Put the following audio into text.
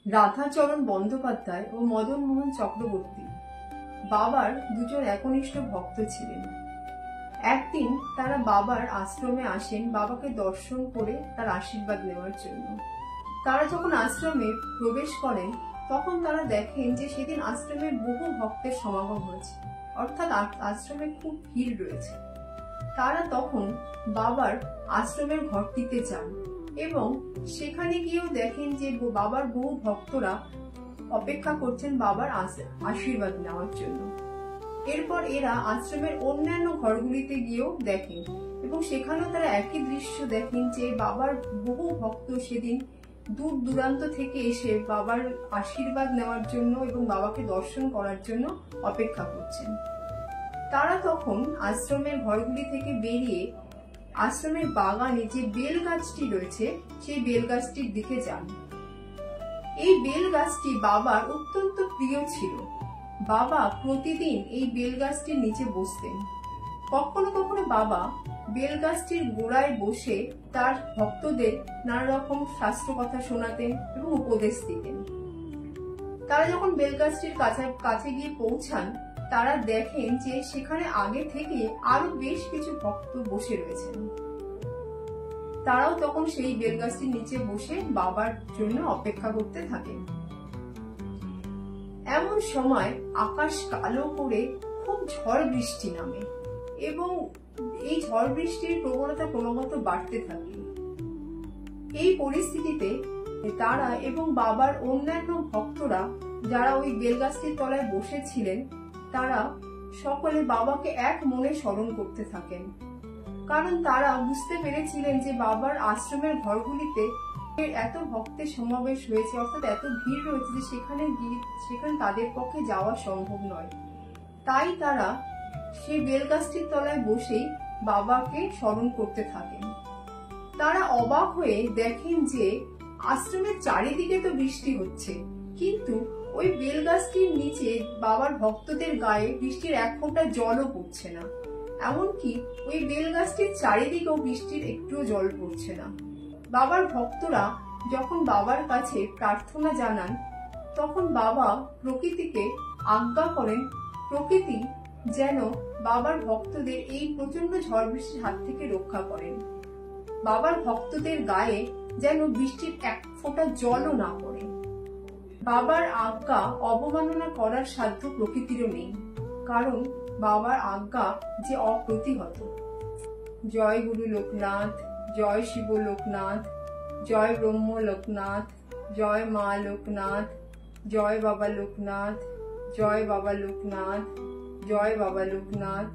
রাধাচরণ বন্দ্যোপাধ্যায় ও মদন মোহন চক্রবর্তী বাবার দুজন একনিষ্ঠ ভক্ত ছিলেন। একদিন তারা বাবার আশ্রমে আসেন বাবাকে দর্শন করে তার আশীর্বাদ নেওয়ার জন্য। তারা যখন আশ্রমে প্রবেশ করেন তখন তারা দেখেন যে সেদিন আশ্রমে বহু ভক্তের সমাগম হয়েছে, অর্থাৎ আশ্রমে খুব ভিড় রয়েছে। তারা তখন বাবার আশ্রমের ঘরটিতে যান এবং সেখানে গিয়েও দেখেন যে বাবার বহু ভক্তরা অপেক্ষা করছেন বাবার আশীর্বাদ নেওয়ার জন্য। এরপর এরা আশ্রমের অন্যান্য ঘরগুলিতে গিয়েও দেখেন এবং সেখানেও তারা একই দৃশ্য দেখেন যে বাবার বহু ভক্ত সেদিন দূর দূরান্ত থেকে এসে বাবার আশীর্বাদ নেওয়ার জন্য এবং বাবাকে দর্শন করার জন্য অপেক্ষা করছেন। তারা তখন আশ্রমের ঘরগুলি থেকে বেরিয়ে আশ্রমের বাগানে যে বেল গাছটি রয়েছে সেই বেল গাছটির দিকে যান। এই বেল গাছটি বাবার অত্যন্ত প্রিয় ছিল। বাবা প্রতিদিন এই বেল গাছটির নিচে বসতেন। কখনো কখনো বাবা বেল গাছটির গোড়ায় বসে তার ভক্তদের নানা রকম শাস্ত্র কথা শোনাতেন এবং উপদেশ দিতেন। তারা যখন বেল গাছটির কাছে গিয়ে পৌঁছান তারা দেখেন যে সেখানে আগে থেকে আরো বেশ কিছু ভক্ত বসে রয়েছেন। তারাও তখন সেই বেল গাছটির নিচে বসে বাবার জন্য অপেক্ষা করতে থাকেন। এমন সময় আকাশ কালো করে খুব ঝড় বৃষ্টি নামে এবং এই ঝড় বৃষ্টির প্রবণতা ক্রমাগত বাড়তে থাকে। এই পরিস্থিতিতে তারা এবং বাবার অন্যান্য ভক্তরা যারা ওই বেলগাছটির তলায় বসেছিলেন তারা সকলে বাবাকে এক মনে স্মরণ করতে থাকেন, কারণ তারা বুঝতে পেরেছিলেন যে বাবার আশ্রমের ঘরগুলিতে এত ভক্তের সমাবেশ হয়েছে, অর্থাৎ এত ভিড় রয়েছে যে সেখানে তাদের পক্ষে যাওয়া সম্ভব নয়। তাই তারা সেই বেলগাছটির তলায় বসেই বাবাকে স্মরণ করতে থাকেন। তারা অবাক হয়ে দেখেন যে আশ্রমের চারিদিকে তো বৃষ্টি হচ্ছে, কিন্তু ওই বেলগাছটির নিচে বাবার ভক্তদের গায়ে বৃষ্টির এক ফোঁটা জলও পড়ছে না। এমনকি ওই বেলগাছটির চারিদিকেও বৃষ্টির একটুও জল পড়ছে না। বাবার ভক্তরা যখন বাবার কাছে প্রার্থনা জানান তখন বাবা প্রকৃতিকে আজ্ঞা করেন প্রকৃতি যেন বাবার ভক্তদের এই প্রচন্ড ঝড় বৃষ্টির হাত থেকে রক্ষা করেন। বাবার ভক্তদের গায়ে যেন বৃষ্টির এক ফোঁটা জলও না পড়ে। বাবার আজ্ঞা অবমাননা করার সাধ্য প্রকৃতিরও নেই, কারণ বাবার আজ্ঞা যে অপ্রতিহত। জয় গুরু লোকনাথ, জয় শিব লোকনাথ, জয় ব্রহ্ম লোকনাথ, জয় মা লোকনাথ, জয় বাবা লোকনাথ, জয় বাবা লোকনাথ, জয় বাবা লোকনাথ।